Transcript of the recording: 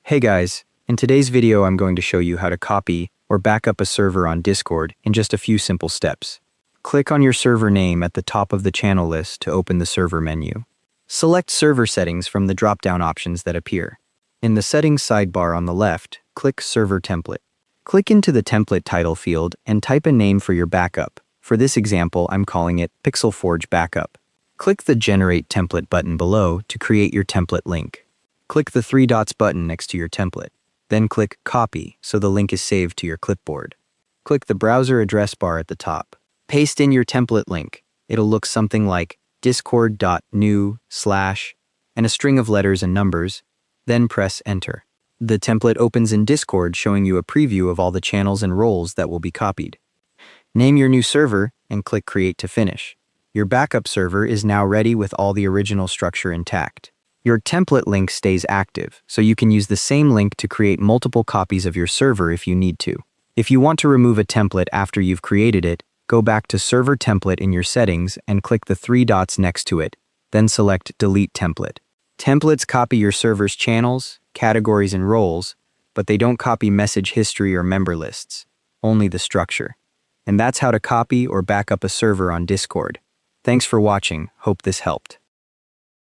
Hey guys, in today's video I'm going to show you how to copy or back up a server on Discord in just a few simple steps. Click on your server name at the top of the channel list to open the server menu. Select Server Settings from the drop-down options that appear. In the Settings sidebar on the left, click Server Template. Click into the Template title field and type a name for your backup. For this example, I'm calling it PixelForge Backup. Click the Generate Template button below to create your template link. Click the three dots button next to your template. Then click Copy so the link is saved to your clipboard. Click the browser address bar at the top. Paste in your template link. It'll look something like discord.new/ and a string of letters and numbers. Then press Enter. The template opens in Discord, showing you a preview of all the channels and roles that will be copied. Name your new server and click Create to finish. Your backup server is now ready with all the original structure intact. Your template link stays active, so you can use the same link to create multiple copies of your server if you need to. If you want to remove a template after you've created it, go back to Server Template in your settings and click the three dots next to it, then select Delete Template. Templates copy your server's channels, categories, and roles, but they don't copy message history or member lists, only the structure. And that's how to copy or back up a server on Discord. Thanks for watching, hope this helped.